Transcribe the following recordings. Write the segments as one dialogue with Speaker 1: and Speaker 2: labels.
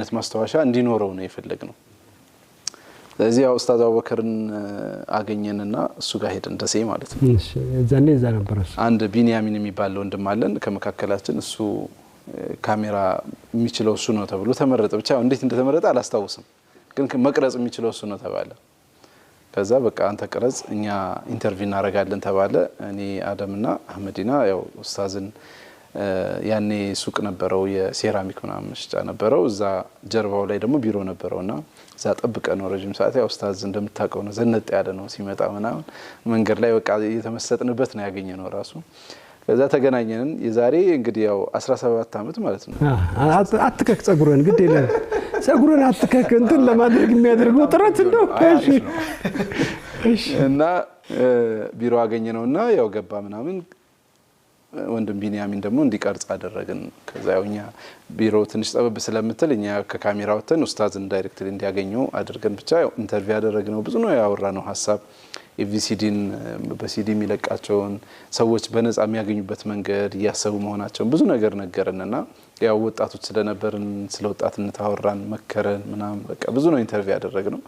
Speaker 1: አይነት ማስተዋሻ እንዲኖረው ነው የፈለግነው ስለዚህ ያው ኡስታዝ አቡበከርን አገኘንና እሱ ጋር ሄደን ደሴ ማለት ነው
Speaker 2: እሺ እዛኔ እዛ ነበር
Speaker 1: አንድ ቢንያሚን የሚባል ወንድም አለን ከመካከላችን እሱ ካሜራ የሚችለው እሱ ነው ተብሎ ተመረጠ ብቻ እንዴት እንደተመረጠ አላስታውስም ግን መቅረጽ የሚችለው እሱ ነው ተባለ ከዛ በቃ አንተ ቀረጽ እኛ ኢንተርቪው እናረጋለን ተባለ እኔ አደምና አህመዲና ያው ኡስታዝን ያኔ ሱቅ ነበረው የሴራሚክ ምናምን መሽጫ ነበረው እዛ ጀርባው ላይ ደግሞ ቢሮ ነበረውና እዛ ጠብቀን ነው ረጅም ሰዓት ያው ኡስታዝ እንደምታውቀው ነው ዘነጥ ያለ ነው ሲመጣ ምናምን መንገድ ላይ በቃ እየተመሰጥንበት ነው ያገኘነው ራሱ ከዛ ተገናኘን የዛሬ እንግዲህ ያው 17 አመት ማለት ነው
Speaker 2: አትከክ ጸጉሩን ግድ የለም ጸጉሩን አትከክ እንትን ለማድረግ የሚያደርገው ጥረት እንደው እሺ
Speaker 1: እና ቢሮ አገኘነውና ያው ገባ ምናምን ወንድም ቢንያሚን ደግሞ እንዲቀርጽ አደረግን ከዛ ያውኛ ቢሮ ትንሽ ጠበብ ስለምትል እኛ ከካሜራ ወተን ኡስታዝን ዳይሬክትሊ እንዲያገኘው አድርገን ብቻ ያው ኢንተርቪው ያደረግነው ብዙ ነው ያወራነው ሐሳብ ኤቪሲዲን በሲዲ የሚለቃቸውን ሰዎች በነፃ የሚያገኙበት መንገድ ያሰቡ መሆናቸውን ብዙ ነገር ነገርንና ያው ወጣቶች ስለነበርን ስለ ወጣትነት አወራን መከረን ምናምን በቃ ብዙ ነው ኢንተርቪው ያደረግነው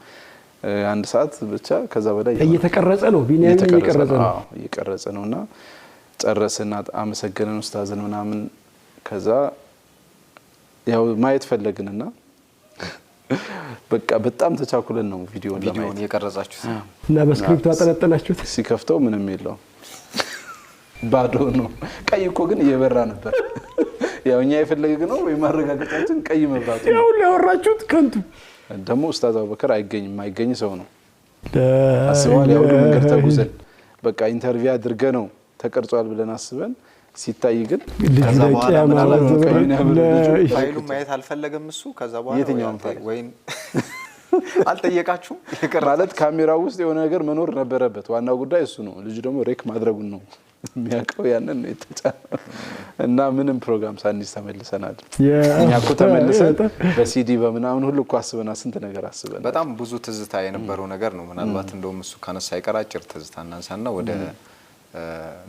Speaker 1: አንድ ሰዓት ብቻ ከዛ በላይ
Speaker 2: እየተቀረጸ ነው ቢንያሚን
Speaker 1: እየቀረጸ ነውና ጨረስና አመሰገነን ኡስታዝን ምናምን ከዛ ያው ማየት ፈለግንና በቃ በጣም ተቻኩለን ነው ቪዲዮን
Speaker 3: የቀረጻችሁት
Speaker 2: እና በስክሪፕቱ አጠነጠናችሁት
Speaker 1: ሲከፍተው ምንም የለው ባዶ ነው ቀይ እኮ ግን እየበራ ነበር ያው እኛ የፈለግነው ወይ ማረጋገጫችን ቀይ መብራቱ
Speaker 2: ያው ለወራችሁት ከንቱ
Speaker 1: ደግሞ ኡስታዝ አቡበከር አይገኝ ሰው ነው አስባለ ያው መንገድ ተጉዘን በቃ ኢንተርቪው አድርገ ነው ተቀርጿል ብለን አስበን ሲታይ ግን
Speaker 3: ከዛ በኋላ ምናልባት ፋይሉ ማየት አልፈለገም እሱ ከዛ በኋላ
Speaker 1: የትኛው ፋይል
Speaker 3: ወይን አልጠየቃችሁም
Speaker 1: ማለት ካሜራው ውስጥ የሆነ ነገር መኖር ነበረበት ዋናው ጉዳይ እሱ ነው ልጅ ደግሞ ሬክ ማድረጉን ነው የሚያቀው ያንን ነው የተጫነው እና ምንም ፕሮግራም ሳንይዝ ተመልሰናል እኛ እኮ ተመልሰን በሲዲ በመናምን ሁሉ እኮ አስበና ስንት ነገር አስበን
Speaker 3: በጣም ብዙ ትዝታ የነበረው ነገር ነው ምናልባት እንደውም እሱ ካነሳ ይቀራጭር ትዝታ እናንሳና ወደ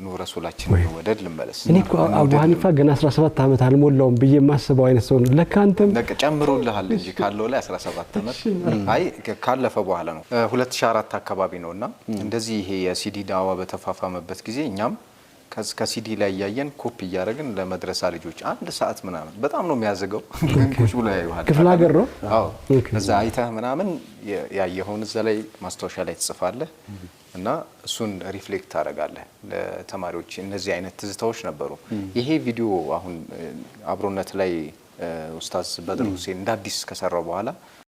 Speaker 3: ኑር ረሱላችን ወደድ ልንበለስ
Speaker 2: እኔ እኮ አቡ ሐኒፋ ገና 17 አመት አልሞላውም በየ ማስበው አይነት ሰው ነው ለካ አንተም
Speaker 3: ለካ ጨምሮልሃል እንጂ ካለው ላይ 17 አመት አይ ካለፈ በኋላ ነው 2004 አካባቢ ነውና እንደዚህ ይሄ የሲዲ ዳዋ በተፋፋመበት ጊዜ እኛም ከሲዲ ላይ ያያየን ኮፒ ያያረግን ለመድረሳ ልጆች አንድ ሰዓት ምናምን በጣም ነው የሚያዘገው ግንቁሽ ብሎ ያዩሃል
Speaker 2: ክፍለ ሀገር ነው
Speaker 3: አዎ ከዛ አይተህ ምናምን ያየኸውን እዛ ላይ ማስታወሻ ላይ ትጽፋለህ እና እሱን ሪፍሌክት ታረጋለህ ለተማሪዎች እነዚህ አይነት ትዝታዎች ነበሩ ይሄ ቪዲዮ አሁን አብሮነት ላይ ኡስታዝ በድሩ ሁሴን እንዳዲስ ከሰራው በኋላ